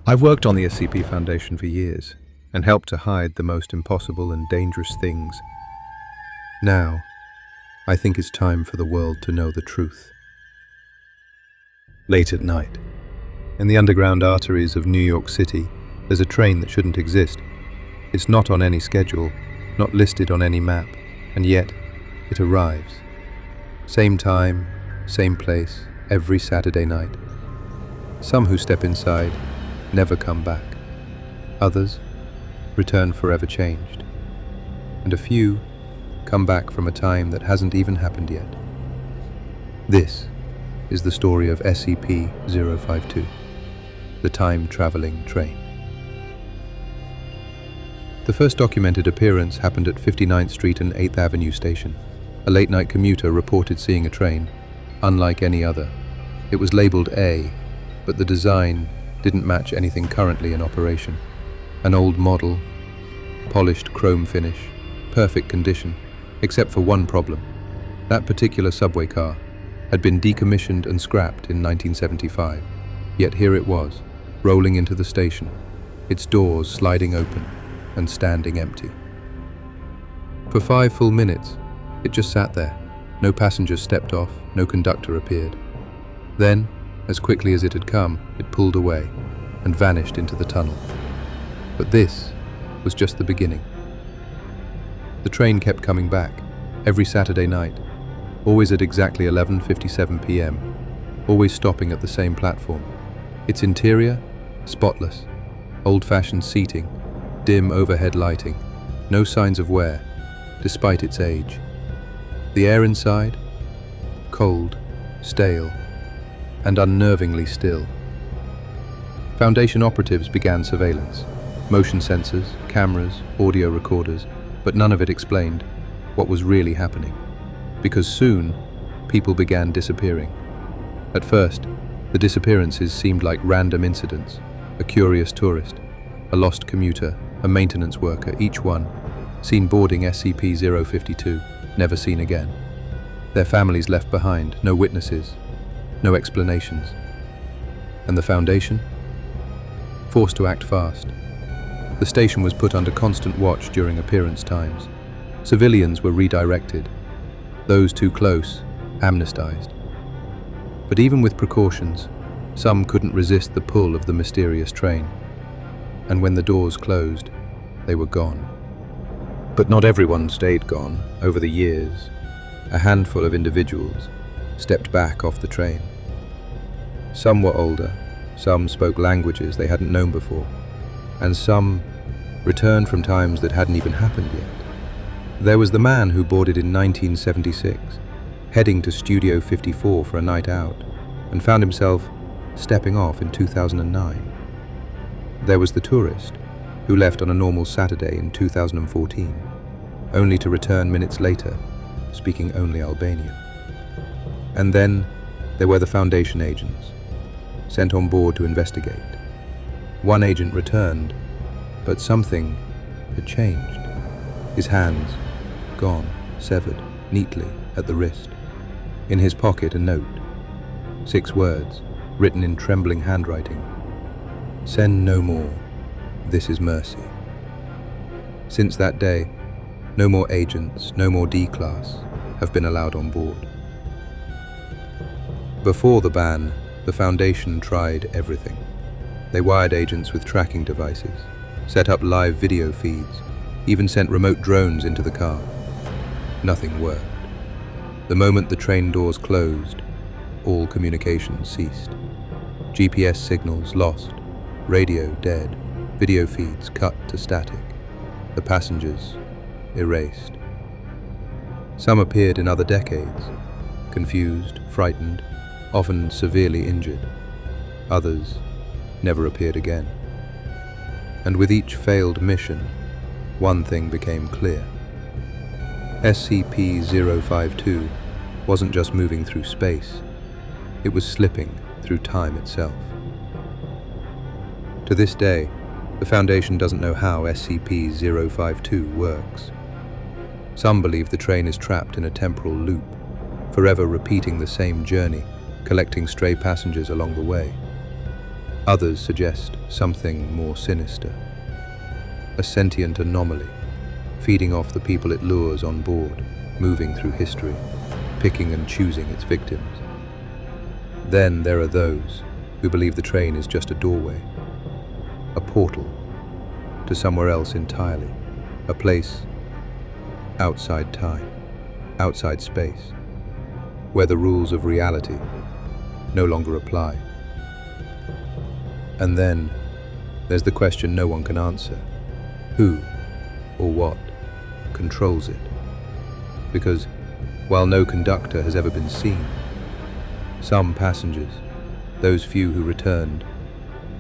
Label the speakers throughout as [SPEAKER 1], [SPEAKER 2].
[SPEAKER 1] I've worked on the SCP Foundation for years and helped to hide the most impossible and dangerous things. Now, I think it's time for the world to know the truth. Late at night, in the underground arteries of New York City, there's a train that shouldn't exist. It's not on any schedule, not listed on any map, and yet it arrives. Same time, same place, every Saturday night. Some who step inside never come back. Others return forever changed. And a few come back from a time that hasn't even happened yet. This is the story of SCP-052, the time-traveling train. The first documented appearance happened at 59th Street and 8th Avenue station. A late-night commuter reported seeing a train, unlike any other. It was labeled A, but the design didn't match anything currently in operation. An old model, polished chrome finish, perfect condition, except for one problem. That particular subway car had been decommissioned and scrapped in 1975. Yet here it was, rolling into the station, its doors sliding open and standing empty. For 5 full minutes, it just sat there. No passengers stepped off, no conductor appeared. Then, as quickly as it had come, it pulled away and vanished into the tunnel. But this was just the beginning. The train kept coming back, every Saturday night, always at exactly 11:57 p.m., always stopping at the same platform. Its interior, spotless, old-fashioned seating, dim overhead lighting, no signs of wear, despite its age. The air inside, cold, stale, and unnervingly still. Foundation operatives began surveillance, motion sensors, cameras, audio recorders, but none of it explained what was really happening. Because soon, people began disappearing. At first, the disappearances seemed like random incidents: a curious tourist, a lost commuter, a maintenance worker, each one seen boarding SCP-052, never seen again. Their families left behind, no witnesses, no explanations. And the Foundation? Forced to act fast. The station was put under constant watch during appearance times. Civilians were redirected. Those too close, amnestized. But even with precautions, some couldn't resist the pull of the mysterious train. And when the doors closed, they were gone. But not everyone stayed gone. Over the years, a handful of individuals stepped back off the train. Some were older, some spoke languages they hadn't known before, and some returned from times that hadn't even happened yet. There was the man who boarded in 1976, heading to Studio 54 for a night out, and found himself stepping off in 2009. There was the tourist, who left on a normal Saturday in 2014, only to return minutes later, speaking only Albanian. And then there were the Foundation agents, sent on board to investigate. One agent returned, but something had changed. His hands, gone, severed, neatly at the wrist. In his pocket a note, 6 words, written in trembling handwriting. "Send no more. This is mercy." Since that day, no more agents, no more D-Class have been allowed on board. Before the ban, the Foundation tried everything. They wired agents with tracking devices, set up live video feeds, even sent remote drones into the car. Nothing worked. The moment the train doors closed, all communication ceased. GPS signals lost, radio dead, video feeds cut to static, the passengers erased. Some appeared in other decades, confused, frightened, often severely injured. Others never appeared again. And with each failed mission, one thing became clear. SCP-052 wasn't just moving through space, it was slipping through time itself. To this day, the Foundation doesn't know how SCP-052 works. Some believe the train is trapped in a temporal loop, forever repeating the same journey, collecting stray passengers along the way. Others suggest something more sinister. A sentient anomaly, feeding off the people it lures on board, moving through history, picking and choosing its victims. Then there are those who believe the train is just a doorway, a portal to somewhere else entirely, a place outside time, outside space, where the rules of reality no longer apply. And then there's the question no one can answer. Who or what controls it? Because while no conductor has ever been seen, some passengers, those few who returned,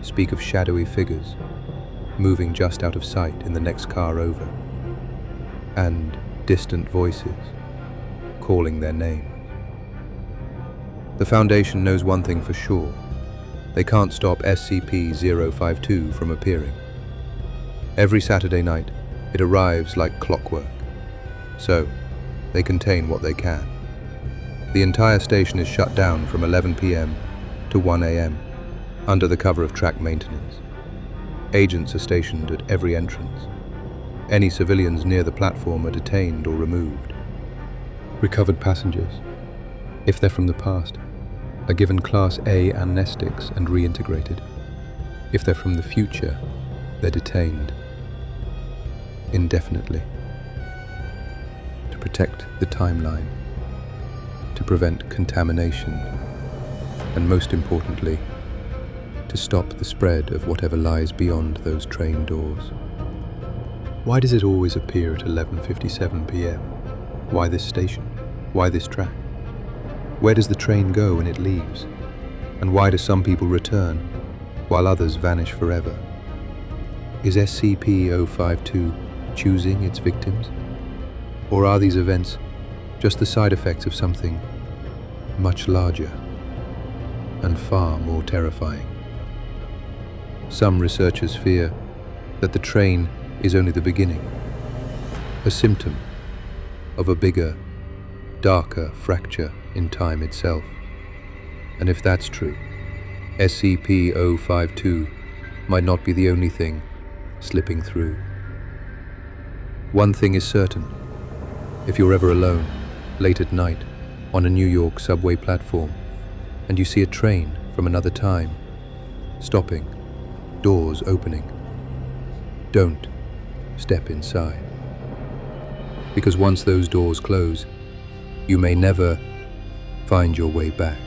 [SPEAKER 1] speak of shadowy figures moving just out of sight in the next car over, and distant voices calling their names. The Foundation knows one thing for sure. They can't stop SCP-052 from appearing. Every Saturday night, it arrives like clockwork. So, they contain what they can. The entire station is shut down from 11 p.m. to 1 a.m. under the cover of track maintenance. Agents are stationed at every entrance. Any civilians near the platform are detained or removed. Recovered passengers, if they're from the past, are given Class A amnestics and reintegrated. If they're from the future, they're detained indefinitely to protect the timeline, to prevent contamination, and most importantly, to stop the spread of whatever lies beyond those train doors. Why does it always appear at 11:57 p.m? Why this station? Why this track? Where does the train go when it leaves? And why do some people return while others vanish forever? Is SCP-052 choosing its victims? Or are these events just the side effects of something much larger and far more terrifying? Some researchers fear that the train is only the beginning, a symptom of a bigger, darker fracture in time itself. And if that's true, SCP-052 might not be the only thing slipping through. One thing is certain: if you're ever alone, late at night, on a New York subway platform, and you see a train from another time, stopping, doors opening, don't step inside. Because once those doors close, you may never find your way back.